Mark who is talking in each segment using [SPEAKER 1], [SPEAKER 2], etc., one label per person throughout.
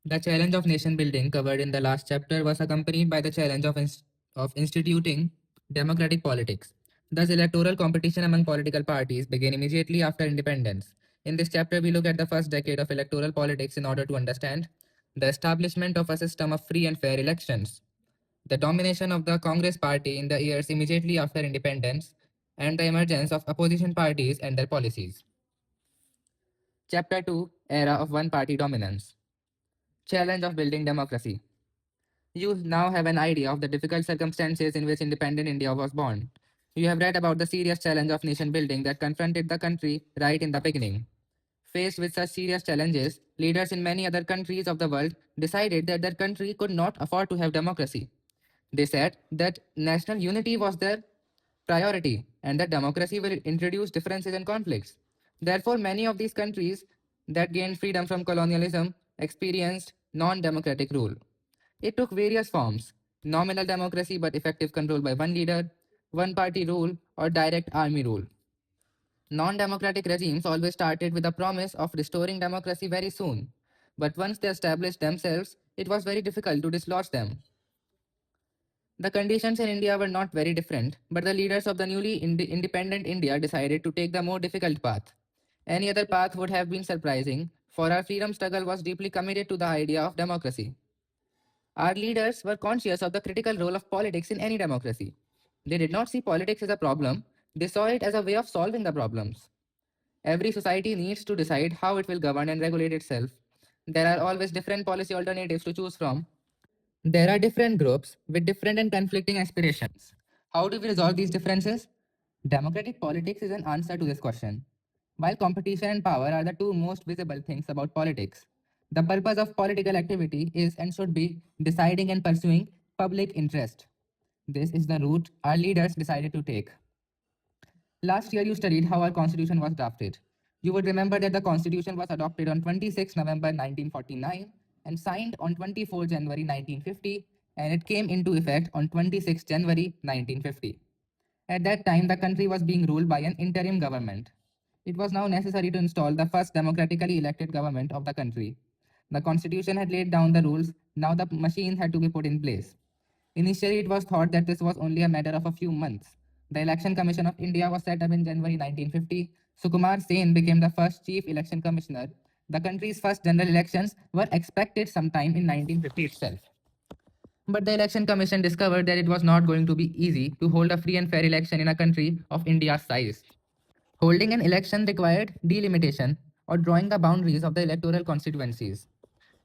[SPEAKER 1] The challenge of nation building covered in the last chapter was accompanied by the challenge of instituting democratic politics. Thus, electoral competition among political parties began immediately after independence. In this chapter, we look at the first decade of electoral politics in order to understand the establishment of a system of free and fair elections, the domination of the Congress Party in the years immediately after independence, and the emergence of opposition parties and their policies. Chapter 2: Era of One Party Dominance. Challenge of Building Democracy. You now have an idea of the difficult circumstances in which independent India was born. You have read about the serious challenge of nation building that confronted the country right in the beginning. Faced with such serious challenges, leaders in many other countries of the world decided that their country could not afford to have democracy. They said that national unity was their priority and that democracy will introduce differences and conflicts. Therefore, many of these countries that gained freedom from colonialism experienced non democratic rule. It took various forms: nominal democracy but effective control by one leader, one party rule, or direct army rule. Non democratic regimes always started with the promise of restoring democracy very soon, but once they established themselves, it was very difficult to dislodge them. The conditions in India were not very different, but the leaders of the newly independent India decided to take the more difficult path. Any other path would have been surprising, for our freedom struggle was deeply committed to the idea of democracy. Our leaders were conscious of the critical role of politics in any democracy. They did not see politics as a problem, they saw it as a way of solving the problems. Every society needs to decide how it will govern and regulate itself. There are always different policy alternatives to choose from. There are different groups with different and conflicting aspirations. How do we resolve these differences? Democratic politics is an answer to this question. While competition and power are the two most visible things about politics, the purpose of political activity is and should be deciding and pursuing public interest. This is the route our leaders decided to take. Last year, you studied how our constitution was drafted. You would remember that the constitution was adopted on 26 November 1949 and signed on 24 January 1950, and it came into effect on 26 January 1950. At that time, the country was being ruled by an interim government. It was now necessary to install the first democratically elected government of the country. The constitution had laid down the rules, now the machine had to be put in place. Initially, it was thought that this was only a matter of a few months. The Election Commission of India was set up in January 1950. Sukumar Sen became the first chief election commissioner. The country's first general elections were expected sometime in 1950 itself. But the Election Commission discovered that it was not going to be easy to hold a free and fair election in a country of India's size. Holding an election required delimitation or drawing the boundaries of the electoral constituencies.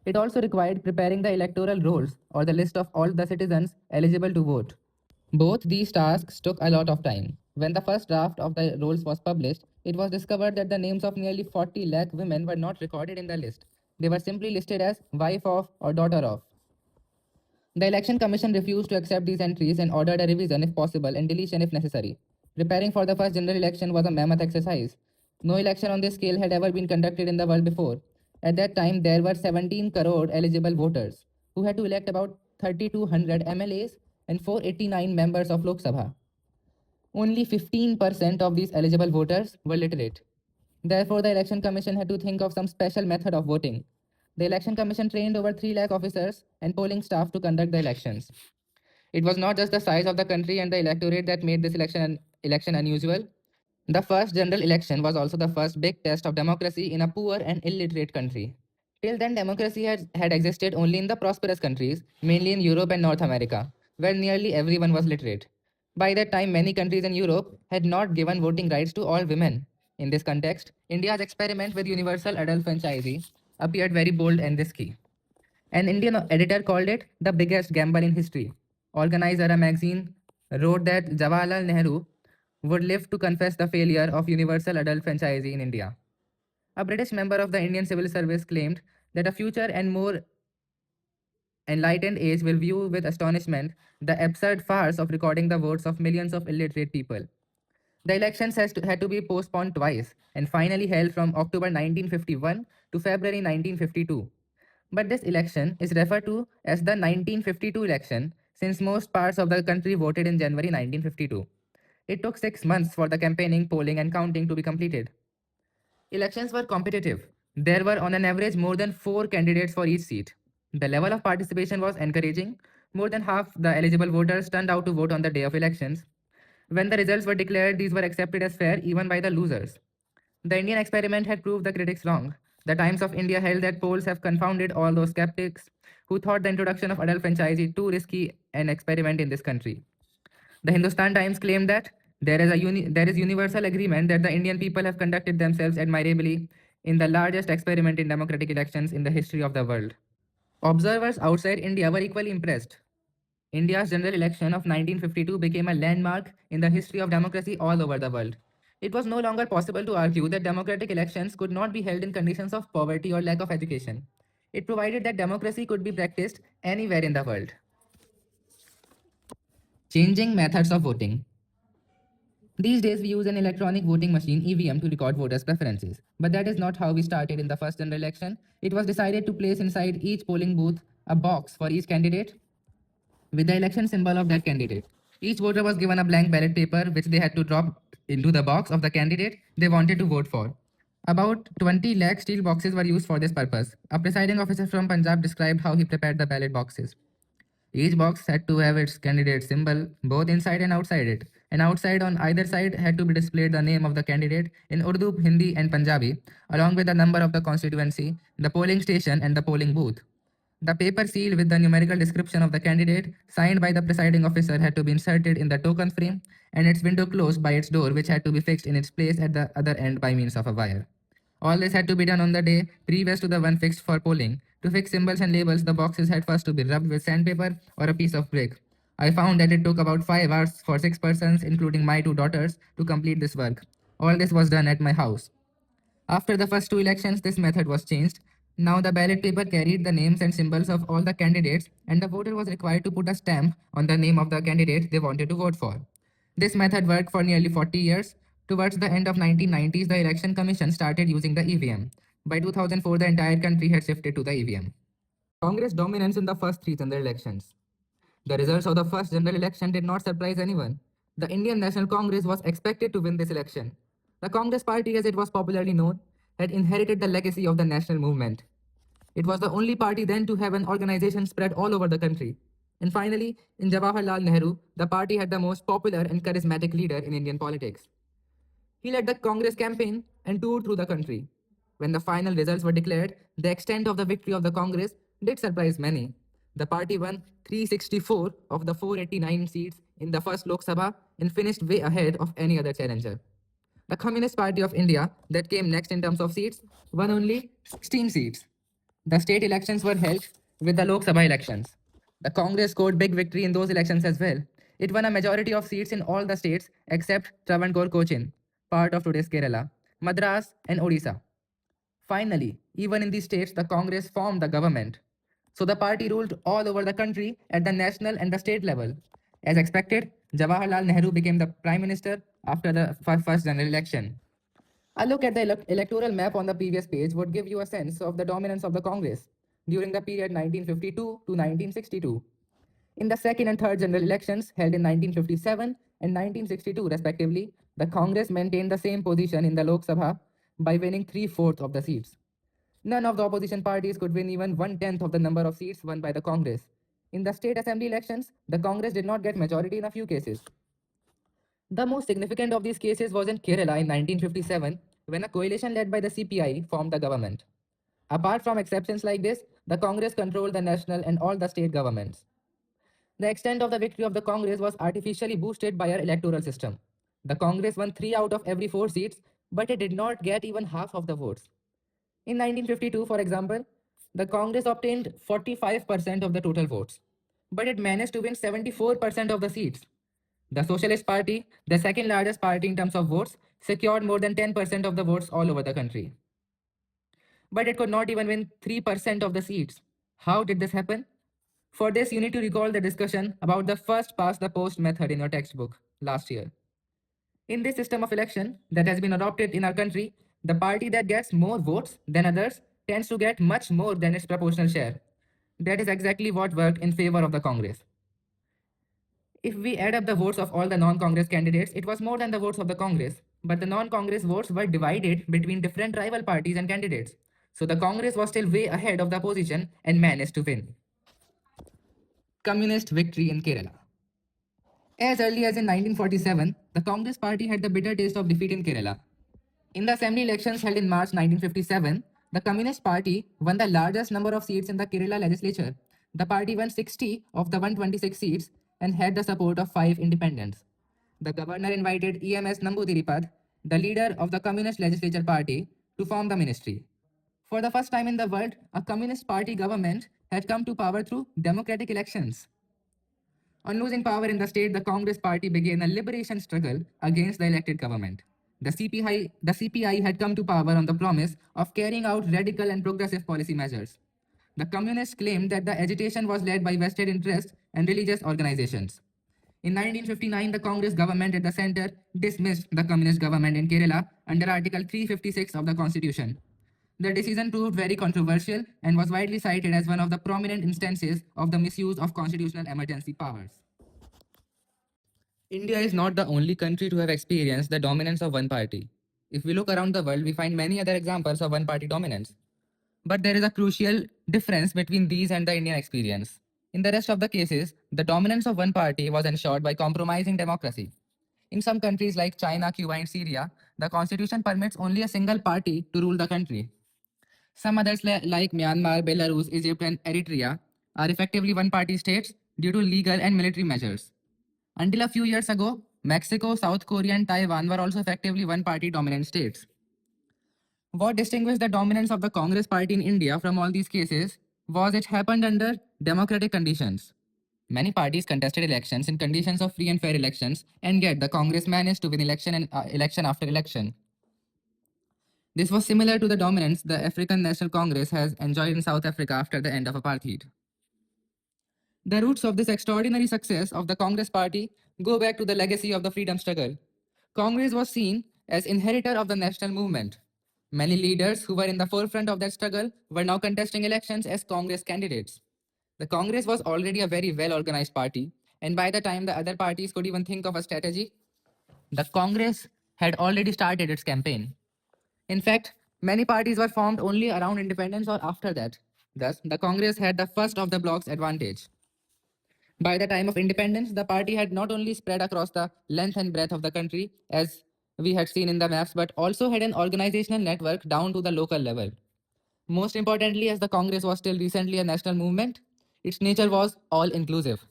[SPEAKER 1] It also required preparing the electoral rolls or the list of all the citizens eligible to vote. Both these tasks took a lot of time. When the first draft of the rolls was published, it was discovered that the names of nearly 40 lakh women were not recorded in the list. They were simply listed as wife of or daughter of. The Election Commission refused to accept these entries and ordered a revision if possible and deletion if necessary. Preparing for the first general election was a mammoth exercise. No election on this scale had ever been conducted in the world before. At that time, there were 17 crore eligible voters who had to elect about 3,200 MLAs and 489 members of Lok Sabha. Only 15% of these eligible voters were literate. Therefore, the Election Commission had to think of some special method of voting. The Election Commission trained over 3 lakh officers and polling staff to conduct the elections. It was not just the size of the country and the electorate that made this election unusual. The first general election was also the first big test of democracy in a poor and illiterate country. Till then, democracy had existed only in the prosperous countries, mainly in Europe and North America, where nearly everyone was literate. By that time, many countries in Europe had not given voting rights to all women. In this context, India's experiment with universal adult franchise appeared very bold and risky. An Indian editor called it the biggest gamble in history. Organizer, a magazine, wrote that Jawaharlal Nehru would live to confess the failure of universal adult franchise in India. A British member of the Indian Civil Service claimed that a future and more enlightened age will view with astonishment the absurd farce of recording the votes of millions of illiterate people. The elections had to be postponed twice and finally held from October 1951 to February 1952. But this election is referred to as the 1952 election since most parts of the country voted in January 1952. It took 6 months for the campaigning, polling, and counting to be completed. Elections were competitive. There were on an average more than 4 candidates for each seat. The level of participation was encouraging. More than half the eligible voters turned out to vote on the day of elections. When the results were declared, these were accepted as fair even by the losers. The Indian experiment had proved the critics wrong. The Times of India held that polls have confounded all those skeptics who thought the introduction of adult franchise is too risky an experiment in this country. The Hindustan Times claimed that there is universal agreement that the Indian people have conducted themselves admirably in the largest experiment in democratic elections in the history of the world. Observers outside India were equally impressed. India's general election of 1952 became a landmark in the history of democracy all over the world. It was no longer possible to argue that democratic elections could not be held in conditions of poverty or lack of education. It provided that democracy could be practiced anywhere in the world. Changing methods of voting. These days, we use an electronic voting machine (EVM) to record voters' preferences. But that is not how we started in the first general election. It was decided to place inside each polling booth a box for each candidate with the election symbol of that candidate. Each voter was given a blank ballot paper which they had to drop into the box of the candidate they wanted to vote for. About 20 lakh steel boxes were used for this purpose. A presiding officer from Punjab described how he prepared the ballot boxes. Each box had to have its candidate symbol both inside and outside it. And outside on either side had to be displayed the name of the candidate in Urdu, Hindi, and Punjabi, along with the number of the constituency, the polling station, and the polling booth. The paper seal with the numerical description of the candidate, signed by the presiding officer, had to be inserted in the token frame, and its window closed by its door, which had to be fixed in its place at the other end by means of a wire. All this had to be done on the day previous to the one fixed for polling. To fix symbols and labels, the boxes had first to be rubbed with sandpaper or a piece of brick. I found that it took about 5 hours for 6 persons, including my 2 daughters, to complete this work. All this was done at my house. After the first two elections, this method was changed. Now the ballot paper carried the names and symbols of all the candidates, and the voter was required to put a stamp on the name of the candidate they wanted to vote for. This method worked for nearly 40 years. Towards the end of 1990s, the Election Commission started using the EVM. By 2004, the entire country had shifted to the EVM. Congress dominance in the first three general elections. The results of the first general election did not surprise anyone. The Indian National Congress was expected to win this election. The Congress Party, as it was popularly known, had inherited the legacy of the national movement. It was the only party then to have an organization spread all over the country. And finally, in Jawaharlal Nehru, the party had the most popular and charismatic leader in Indian politics. He led the Congress campaign and toured through the country. When the final results were declared, the extent of the victory of the Congress did surprise many. The party won 364 of the 489 seats in the first Lok Sabha and finished way ahead of any other challenger. The Communist Party of India, that came next in terms of seats, won only 16 seats. The state elections were held with the Lok Sabha elections. The Congress scored big victory in those elections as well. It won a majority of seats in all the states except Travancore Cochin, part of today's Kerala, Madras, and Odisha. Finally, even in these states, the Congress formed the government. So the party ruled all over the country at the national and the state level. As expected, Jawaharlal Nehru became the prime minister after the first general election. A look at the electoral map on the previous page would give you a sense of the dominance of the Congress during the period 1952 to 1962. In the second and third general elections held in 1957 and 1962, respectively, the Congress maintained the same position in the Lok Sabha by winning three-fourths of the seats. None of the opposition parties could win even one-tenth of the number of seats won by the Congress. In the state assembly elections, the Congress did not get majority in a few cases. The most significant of these cases was in Kerala in 1957 when a coalition led by the CPI formed the government. Apart from exceptions like this, the Congress controlled the national and all the state governments. The extent of the victory of the Congress was artificially boosted by our electoral system. The Congress won 3 out of every 4 seats, but it did not get even half of the votes. In 1952, for example, the Congress obtained 45% of the total votes, but it managed to win 74% of the seats. The Socialist Party, the second largest party in terms of votes, secured more than 10% of the votes all over the country. But it could not even win 3% of the seats. How did this happen? For this, you need to recall the discussion about the first past the post method in your textbook last year. In this system of election that has been adopted in our country, the party that gets more votes than others tends to get much more than its proportional share. That is exactly what worked in favor of the Congress. If we add up the votes of all the non-Congress candidates, it was more than the votes of the Congress. But the non-Congress votes were divided between different rival parties and candidates. So the Congress was still way ahead of the opposition and managed to win. Communist victory in Kerala. As early as in 1947, the Congress party had the bitter taste of defeat in Kerala. In the assembly elections held in March 1957, the Communist Party won the largest number of seats in the Kerala legislature. The party won 60 of the 126 seats and had the support of 5 independents. The governor invited EMS Namboodiripad, the leader of the Communist Legislature Party, to form the ministry. For the first time in the world, a Communist Party government had come to power through democratic elections. On losing power in the state, the Congress Party began a liberation struggle against the elected government. The CPI had come to power on the promise of carrying out radical and progressive policy measures. The communists claimed that the agitation was led by vested interests and religious organizations. In 1959, the Congress government at the center dismissed the communist government in Kerala under Article 356 of the Constitution. The decision proved very controversial and was widely cited as one of the prominent instances of the misuse of constitutional emergency powers. India is not the only country to have experienced the dominance of one party. If we look around the world, we find many other examples of one party dominance. But there is a crucial difference between these and the Indian experience. In the rest of the cases, the dominance of one party was ensured by compromising democracy. In some countries like China, Cuba, and Syria, the constitution permits only a single party to rule the country. Some others, like Myanmar, Belarus, Egypt, and Eritrea, are effectively one party states due to legal and military measures. Until a few years ago, Mexico, South Korea, and Taiwan were also effectively one party dominant states. What distinguished the dominance of the Congress party in India from all these cases was it happened under democratic conditions. Many parties contested elections in conditions of free and fair elections, and yet the Congress managed to win election after election. This was similar to the dominance the African National Congress has enjoyed in South Africa after the end of apartheid. The roots of this extraordinary success of the Congress Party go back to the legacy of the freedom struggle. Congress was seen as inheritor of the national movement. Many leaders who were in the forefront of that struggle were now contesting elections as Congress candidates. The Congress was already a very well organized party, and by the time the other parties could even think of a strategy, the Congress had already started its campaign. In fact, many parties were formed only around independence or after that. Thus, the Congress had the first of the bloc's advantage. By the time of independence, the party had not only spread across the length and breadth of the country, as we had seen in the maps, but also had an organizational network down to the local level. Most importantly, as the Congress was still recently a national movement, its nature was all inclusive.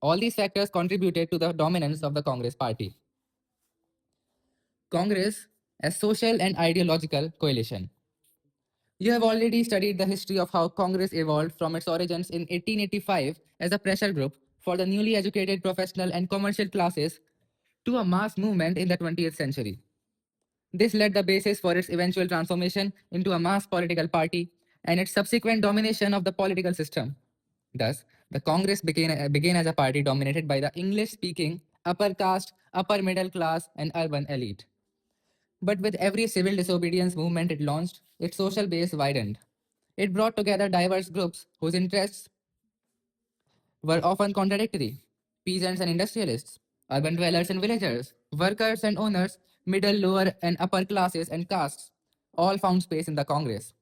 [SPEAKER 1] All these factors contributed to the dominance of the Congress party. Congress as social and ideological coalition. You have already studied the history of how Congress evolved from its origins in 1885 as a pressure group for the newly educated professional and commercial classes to a mass movement in the 20th century. This led the basis for its eventual transformation into a mass political party and its subsequent domination of the political system. Thus, the Congress began as a party dominated by the English speaking, upper caste, upper middle class, and urban elite. But with every civil disobedience movement it launched, its social base widened. It brought together diverse groups whose interests were often contradictory: peasants and industrialists, urban dwellers and villagers, workers and owners, middle, lower, and upper classes and castes, all found space in the Congress.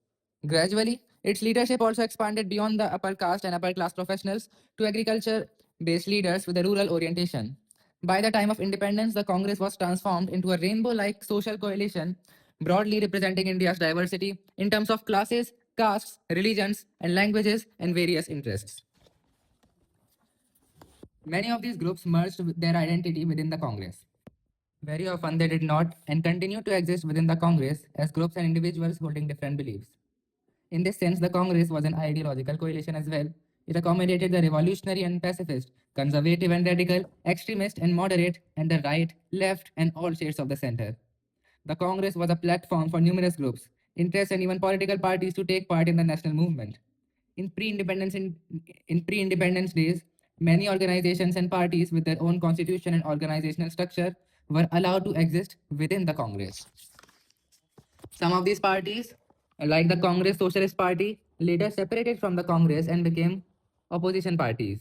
[SPEAKER 1] Gradually, its leadership also expanded beyond the upper caste and upper class professionals to agriculture based leaders with a rural orientation. By the time of independence, the Congress was transformed into a rainbow like social coalition, broadly representing India's diversity in terms of classes, castes, religions, and languages and various interests. Many of these groups merged with their identity within the Congress. Very often they did not and continue to exist within the Congress as groups and individuals holding different beliefs. In this sense, the Congress was an ideological coalition as well. It accommodated the revolutionary and pacifist, conservative and radical, extremist and moderate, and the right, left, and all shades of the center. The Congress was a platform for numerous groups, interests, and even political parties to take part in the national movement. In pre-independence days, many organizations and parties with their own constitution and organizational structure were allowed to exist within the Congress. Some of these parties, like the Congress Socialist Party, later separated from the Congress and became opposition parties.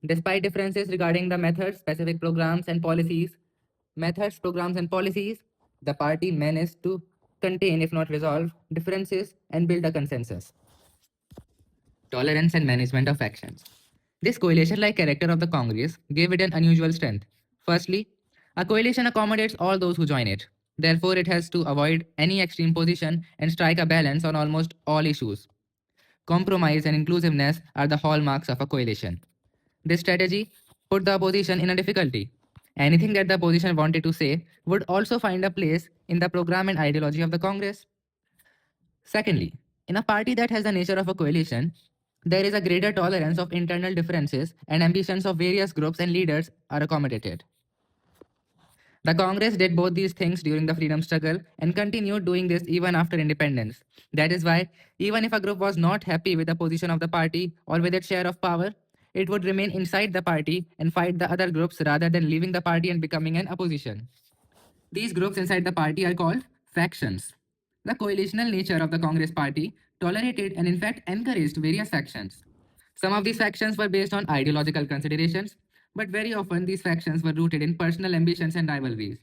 [SPEAKER 1] Despite differences regarding the methods, specific programs, and policies, the party managed to contain, if not resolve, differences and build a consensus. Tolerance and management of factions. This coalition like character of the Congress gave it an unusual strength. Firstly, a coalition accommodates all those who join it. Therefore, it has to avoid any extreme position and strike a balance on almost all issues. Compromise and inclusiveness are the hallmarks of a coalition. This strategy put the opposition in a difficulty. Anything that the opposition wanted to say would also find a place in the program and ideology of the Congress. Secondly, in a party that has the nature of a coalition, there is a greater tolerance of internal differences and ambitions of various groups and leaders are accommodated. The Congress did both these things during the freedom struggle and continued doing this even after independence. That is why, even if a group was not happy with the position of the party or with its share of power, it would remain inside the party and fight the other groups rather than leaving the party and becoming an opposition. These groups inside the party are called factions. The coalitional nature of the Congress party tolerated and, in fact, encouraged various factions. Some of these factions were based on ideological considerations, but very often these factions were rooted in personal ambitions and rivalries.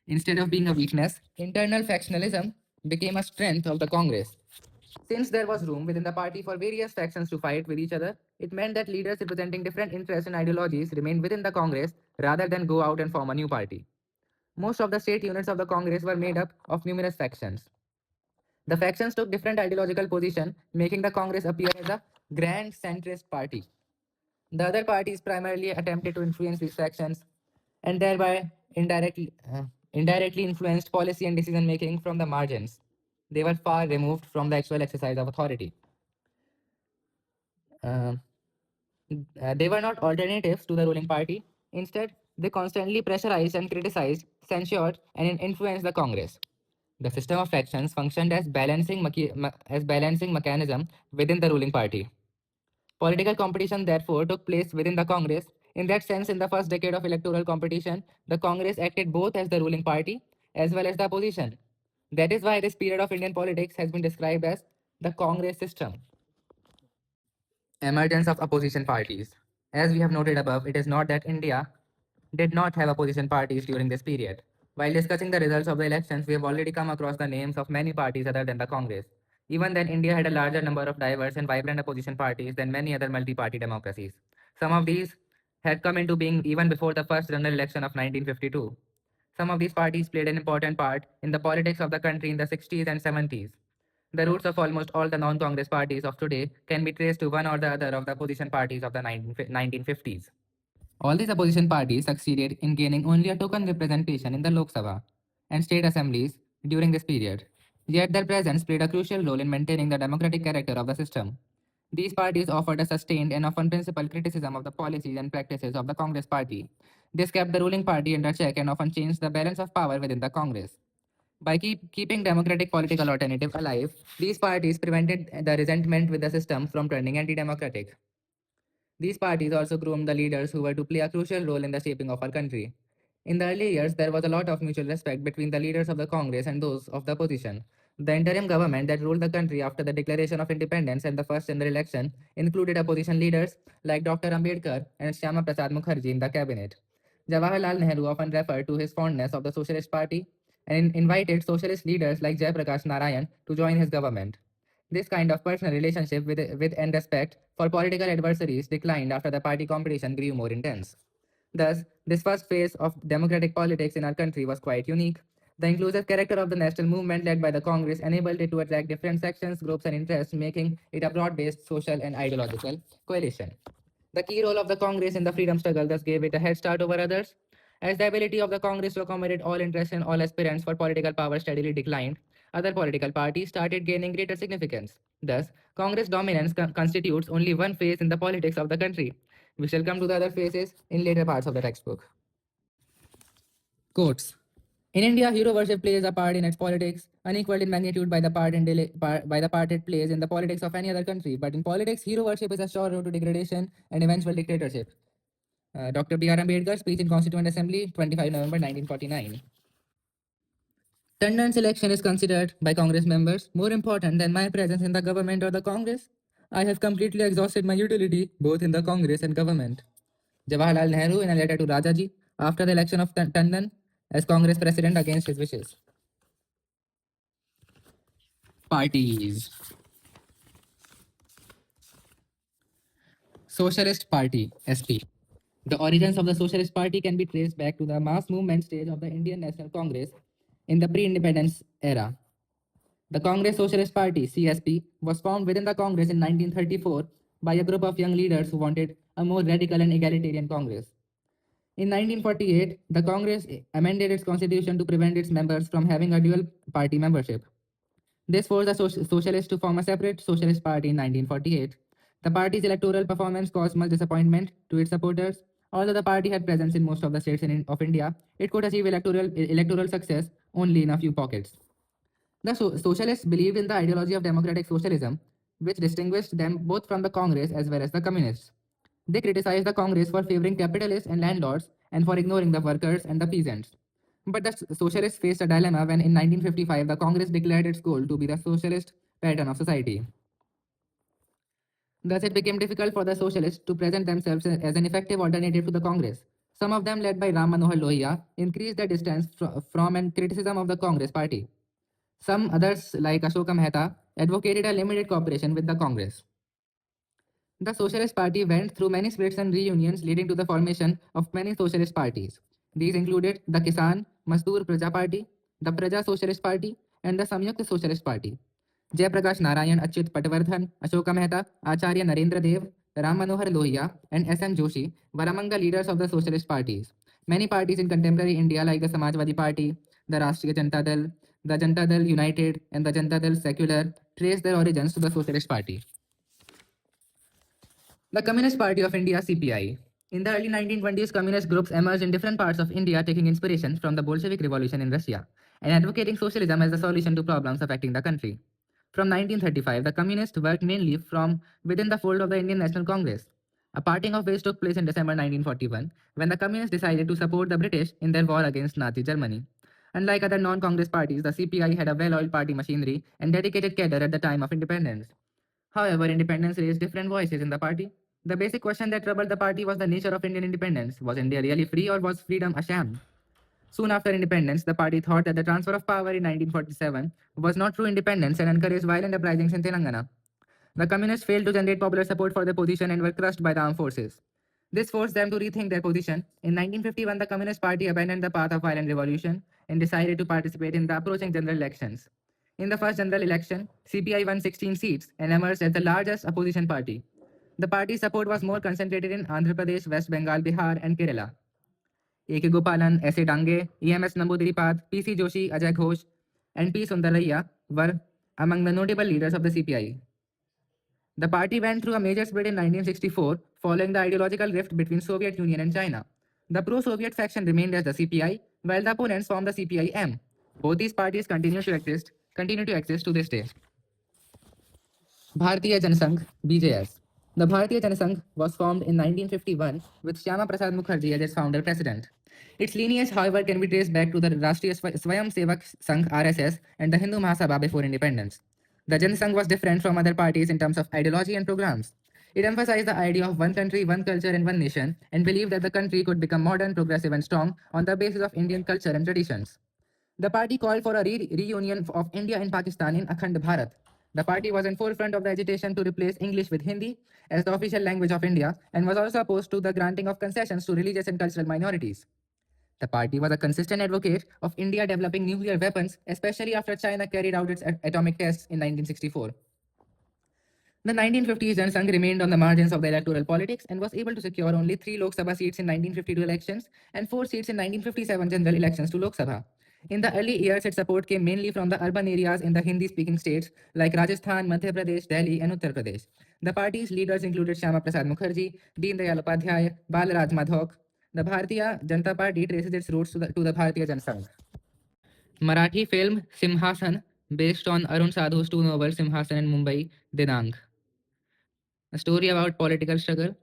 [SPEAKER 1] Instead of being a weakness, internal factionalism became a strength of the Congress. Since there was room within the party for various factions to fight with each other, it meant that leaders representing different interests and ideologies remained within the Congress rather than go out and form a new party. Most of the state units of the Congress were made up of numerous factions. The factions took different ideological positions, making the Congress appear as a grand centrist party. The other parties primarily attempted to influence these factions and thereby indirectly influenced policy and decision making from the margins. They were far removed from the actual exercise of authority. Uh, they were not alternatives to the ruling party. Instead, they constantly pressurized and criticized, censured, and influenced the Congress. The system of factions functioned as balancing mechanism within the ruling party. Political competition therefore took place within the Congress. In that sense, in the first decade of electoral competition, the Congress acted both as the ruling party as well as the opposition. That is why this period of Indian politics has been described as the Congress system. Emergence of opposition parties. As we have noted above, it is not that India did not have opposition parties during this period. While discussing the results of the elections, we have already come across the names of many parties other than the Congress. Even then, India had a larger number of diverse and vibrant opposition parties than many other multi party democracies. Some of these had come into being even before the first general election of 1952. Some of these parties played an important part in the politics of the country in the 60s and 70s. The roots of almost all the non Congress parties of today can be traced to one or the other of the opposition parties of the 1950s. All these opposition parties succeeded in gaining only a token representation in the Lok Sabha and state assemblies during this period. Yet their presence played a crucial role in maintaining the democratic character of the system. These parties offered a sustained and often principled criticism of the policies and practices of the Congress party. This kept the ruling party under check and often changed the balance of power within the Congress. By keeping democratic political alternative alive, these parties prevented the resentment with the system from turning anti-democratic. These parties also groomed the leaders who were to play a crucial role in the shaping of our country. In the early years, there was a lot of mutual respect between the leaders of the Congress and those of the opposition. The interim government that ruled the country after the declaration of independence and the first general election included opposition leaders like Dr. Ambedkar and Shyama Prasad Mukherjee in the cabinet. Jawaharlal Nehru often referred to his fondness of the Socialist Party and invited socialist leaders like Jayaprakash Narayan to join his government. This kind of personal relationship with and respect for political adversaries declined after the party competition grew more intense. Thus, this first phase of democratic politics in our country was quite unique. The inclusive character of the national movement led by the Congress enabled it to attract different sections, groups, and interests, making it a broad based social and ideological coalition. The key role of the Congress in the freedom struggle thus gave it a head start over others. As the ability of the Congress to accommodate all interests and all aspirants for political power steadily declined, other political parties started gaining greater significance. Thus, Congress dominance constitutes only one phase in the politics of the country. We shall come to the other phases in later parts of the textbook. Quotes. In India, hero worship plays a part in its politics, unequaled in magnitude by by the part it plays in the politics of any other country. But in politics, hero worship is a sure road to degradation and eventual dictatorship. Dr. B.R. Ambedkar, speech in Constituent Assembly, 25 November 1949. Tandon's election is considered by Congress members more important than my presence in the government or the Congress. I have completely exhausted my utility both in the Congress and government. Jawaharlal Nehru in a letter to Rajaji after the election of Tandon as Congress president against his wishes. Parties. Socialist Party, SP. The origins of the Socialist Party can be traced back to the mass movement stage of the Indian National Congress in the pre-independence era. The Congress Socialist Party, CSP, was formed within the Congress in 1934 by a group of young leaders who wanted a more radical and egalitarian Congress. In 1948, the Congress amended its constitution to prevent its members from having a dual party membership. This forced the Socialists to form a separate Socialist Party in 1948. The party's electoral performance caused much disappointment to its supporters. Although the party had presence in most of the states of India, it could achieve electoral success only in a few pockets. The socialists believed in the ideology of democratic socialism, which distinguished them both from the Congress as well as the communists. They criticized the Congress for favoring capitalists and landlords and for ignoring the workers and the peasants. But the socialists faced a dilemma when in 1955 the Congress declared its goal to be the socialist pattern of society. Thus, it became difficult for the socialists to present themselves as an effective alternative to the Congress. Some of them, led by Ram Manohar Lohia, increased their distance from and criticism of the Congress party. Some others, like Ashoka Mehta, advocated a limited cooperation with the Congress. The Socialist Party went through many splits and reunions, leading to the formation of many socialist parties. These included the Kisan Mazdoor Praja Party, the Praja Socialist Party, and the Samyukta Socialist Party. Jayaprakash Narayan, Achyut Patwardhan, Ashoka Mehta, Acharya Narendra Dev, Ram Manohar Lohia, and S.M. Joshi were among the leaders of the socialist parties. Many parties in contemporary India, like the Samajwadi Party, the Rashtriya Janata Dal, the Janata Dal United, and the Janata Dal Secular, trace their origins to the Socialist Party. The Communist Party of India, CPI. In the early 1920s, communist groups emerged in different parts of India, taking inspiration from the Bolshevik Revolution in Russia and advocating socialism as the solution to problems affecting the country. From 1935, the communists worked mainly from within the fold of the Indian National Congress. A parting of ways took place in December 1941 when the communists decided to support the British in their war against Nazi Germany. Unlike other non Congress parties, the CPI had a well oiled party machinery and dedicated cadre at the time of independence. However, independence raised different voices in the party. The basic question that troubled the party was the nature of Indian independence. Was India really free or was freedom a sham? Soon after independence, the party thought that the transfer of power in 1947 was not true independence and encouraged violent uprisings in Telangana. The communists failed to generate popular support for their position and were crushed by the armed forces. This forced them to rethink their position. In 1951, the Communist Party abandoned the path of violent revolution and decided to participate in the approaching general elections. In the first general election, CPI won 16 seats and emerged as the largest opposition party. The party's support was more concentrated in Andhra Pradesh, West Bengal, Bihar, and Kerala. A.K. Gopalan, S.A. Dange, E.M.S. Namboodiripad, P.C. Joshi, Ajay Ghosh, and P. Sundaraiah were among the notable leaders of the CPI. The party went through a major split in 1964 following the ideological rift between Soviet Union and China. The pro-Soviet faction remained as the CPI, while the opponents formed the CPI-M. Both these parties continue to exist to this day. Bharatiya Janasangh (BJS). The Bharatiya Janasangh was formed in 1951 with Shyama Prasad Mukherjee as its founder president. Its lineage, however, can be traced back to the Rashtriya Swayam Sevak Sangh (RSS) and the Hindu Mahasabha before independence. The Janasangh was different from other parties in terms of ideology and programs. It emphasized the idea of one country, one culture, and one nation, and believed that the country could become modern, progressive, and strong on the basis of Indian culture and traditions. The party called for a reunion of India and Pakistan in Akhand Bharat. The party was in forefront of the agitation to replace English with Hindi as the official language of India and was also opposed to the granting of concessions to religious and cultural minorities. The party was a consistent advocate of India developing nuclear weapons, especially after China carried out its atomic tests in 1964. The 1950s Jansangh remained on the margins of the electoral politics and was able to secure only 3 Lok Sabha seats in 1952 elections and 4 seats in 1957 general elections to Lok Sabha. In the early years, its support came mainly from the urban areas in the Hindi-speaking states like Rajasthan, Madhya Pradesh, Delhi, and Uttar Pradesh. The party's leaders included Shyama Prasad Mukherjee, Deen Dayal Upadhyay, Balaraj Madhok. The Bharatiya Janata Party traces its roots to the Bharatiya Jansangh. Marathi film Simhasan, based on Arun Sadhu's two novels Simhasan and Mumbai Dinang. A story about political struggle,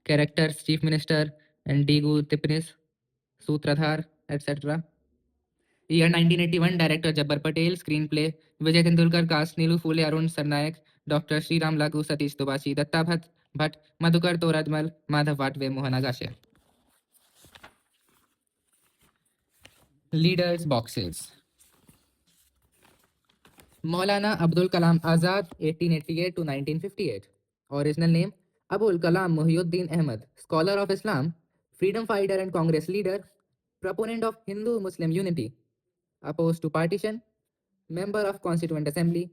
[SPEAKER 1] characters Chief Minister and Digu Tipnis, Sutradhar, etc. Year 1981, director Jabbar Patel, screenplay Vijay Tendulkar, cast Nilu Phule, Arun Sarnaik, Dr. Sriram Lagu, Satish Dobashi, Datta Bhatt, Madhukar Toradmal, Madhav Vatve, Mohan Agashe. Leaders boxes. Maulana Abdul Kalam Azad, 1888 to 1958. Original name Abul Kalam Muhyiddin Ahmad, scholar of Islam, freedom fighter and Congress leader, proponent of Hindu Muslim unity, opposed to partition, member of Constituent Assembly,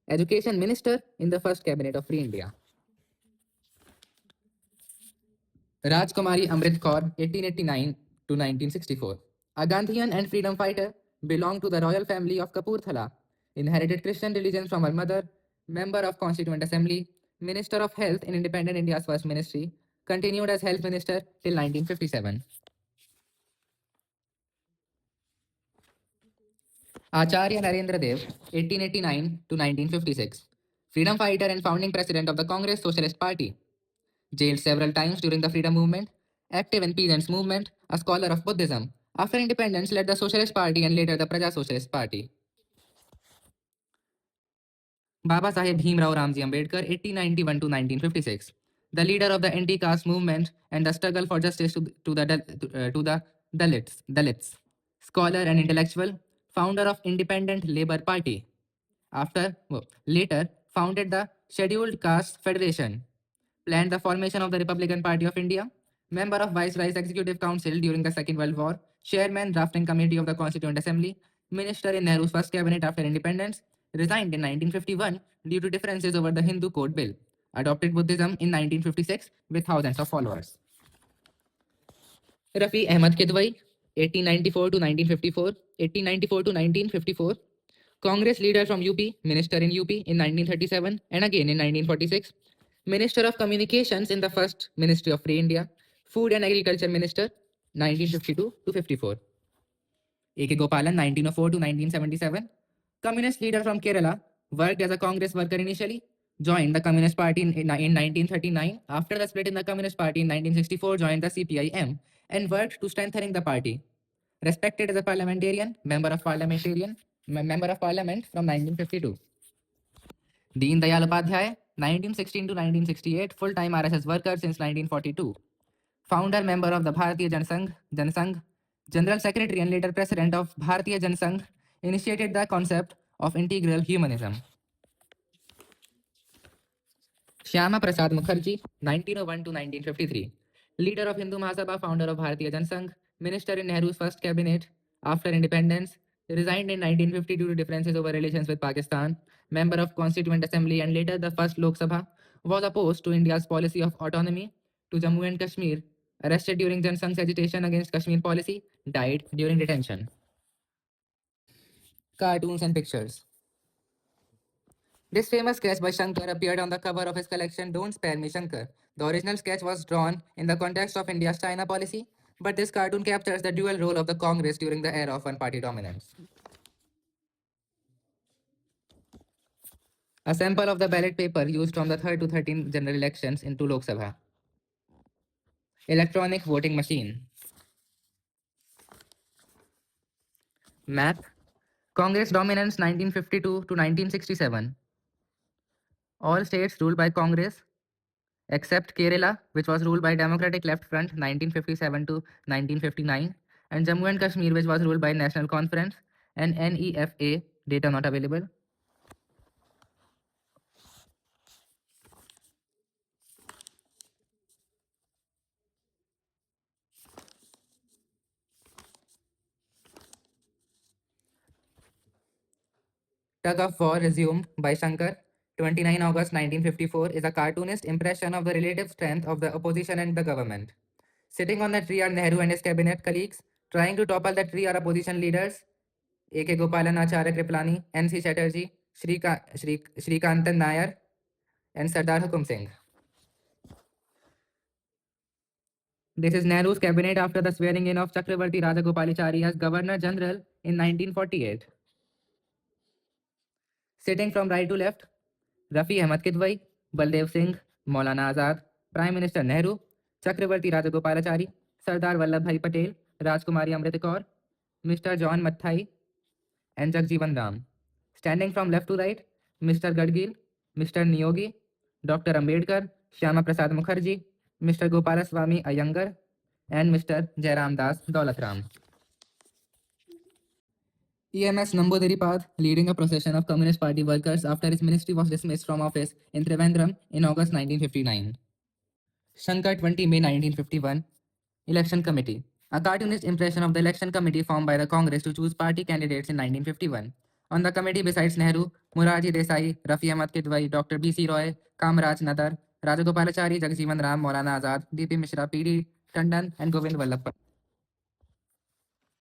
[SPEAKER 1] education minister in the first cabinet of Free India. Rajkumari Amrit Kaur, 1889 to 1964. A Gandhian and freedom fighter, belonged to the royal family of Kapurthala, inherited Christian religion from her mother, member of Constituent Assembly, Minister of Health in independent India's first ministry, continued as Health Minister till 1957. Acharya Narendra Dev, 1889 to 1956. Freedom fighter and founding president of the Congress Socialist Party. Jailed several times during the freedom movement, active in peasants movement, a scholar of Buddhism. After independence, led the Socialist Party and later the Praja Socialist Party. Baba Saheb Bhimrao Ramji Ambedkar, 1891 to 1956, the leader of the anti-caste movement and the struggle for justice to the Dalits, scholar and intellectual, founder of Independent Labour Party. Later founded the Scheduled Caste Federation, planned the formation of the Republican Party of India, member of Viceroy's Executive Council during the Second World War, chairman drafting committee of the Constituent Assembly, minister in Nehru's first cabinet after independence, resigned in 1951 due to differences over the Hindu Code Bill, adopted Buddhism in 1956 with thousands of followers. Rafi Ahmad Kidwai, 1894 to 1954, 1894 to 1954, Congress leader from UP, minister in UP in 1937 and again in 1946, Minister of Communications in the first Ministry of Free India, Food and Agriculture Minister 1952 to 54. A.K. Gopalan 1904 to 1977, Communist leader from Kerala, worked as a Congress worker initially, joined the Communist Party in 1939. After the split in the Communist Party in 1964, joined the CPIM and worked to strengthening the party. Respected as a parliamentarian, member of Parliament from 1952. Deen Dayal Upadhyay, 1916 to 1968, full-time RSS worker since 1942. Founder member of the Bharatiya Jansangh, General Secretary and later President of Bharatiya Jansangh, initiated the concept of integral humanism. Shyama Prasad Mukherjee, 1901 to 1953, leader of Hindu Mahasabha, founder of Bharatiya Jansangh, minister in Nehru's first cabinet after independence, resigned in 1950 due to differences over relations with Pakistan, member of Constituent Assembly and later the first Lok Sabha, was opposed to India's policy of autonomy to Jammu and Kashmir, arrested during Jansangh's agitation against Kashmir policy, died during detention. Cartoons and pictures. This famous sketch by Shankar appeared on the cover of his collection Don't Spare Me Shankar. The original sketch was drawn in the context of India's China policy, but this cartoon captures the dual role of the Congress during the era of one-party dominance. A sample of the ballot paper used from the 3rd to 13th general elections into Lok Sabha. Electronic voting machine. Map. Congress dominance 1952 to 1967. All states ruled by Congress except Kerala, which was ruled by Democratic Left Front 1957 to 1959, and Jammu and Kashmir, which was ruled by National Conference and NEFA, data not available. Tug of War resumed by Shankar, 29 August 1954, is a cartoonist impression of the relative strength of the opposition and the government. Sitting on the tree are Nehru and his cabinet colleagues. Trying to topple the tree are opposition leaders A.K. Gopalan, Acharya Kriplani, N.C. Chatterjee, Srikantan Nair, and Sardar Hukum Singh. This is Nehru's cabinet after the swearing in of Chakravarti Rajagopalachari as Governor General in 1948. Sitting from right to left, Rafi Ahmad Kidwai, Baldev Singh, Maulana Azad, Prime Minister Nehru, Chakravarti Rajagopalachari, Sardar Vallabhbhai Patel, Rajkumari Amrit Kaur, Mr. John Mathai, and Jagjeevan Ram. Standing from left to right, Mr. Gadgil, Mr. Niyogi, Dr. Ambedkar, Shyama Prasad Mukherjee, Mr. Gopalaswamy Iyengar, and Mr. Jairam Das Daulatram. EMS Namboodiripad leading a procession of Communist Party workers after his ministry was dismissed from office in Trivandrum in August 1959. Shankar 20 May 1951 Election Committee. A cartoonist impression of the election committee formed by the Congress to choose party candidates in 1951. On the committee besides Nehru, Morarji Desai, Rafi Ahmad Kidwai, Dr. B.C. Roy, Kamraj Nadar, Rajagopalachari, Jagjeevan Ram, Maulana Azad, D.P. Mishra, P.D. Tandon and Govind Vallabh.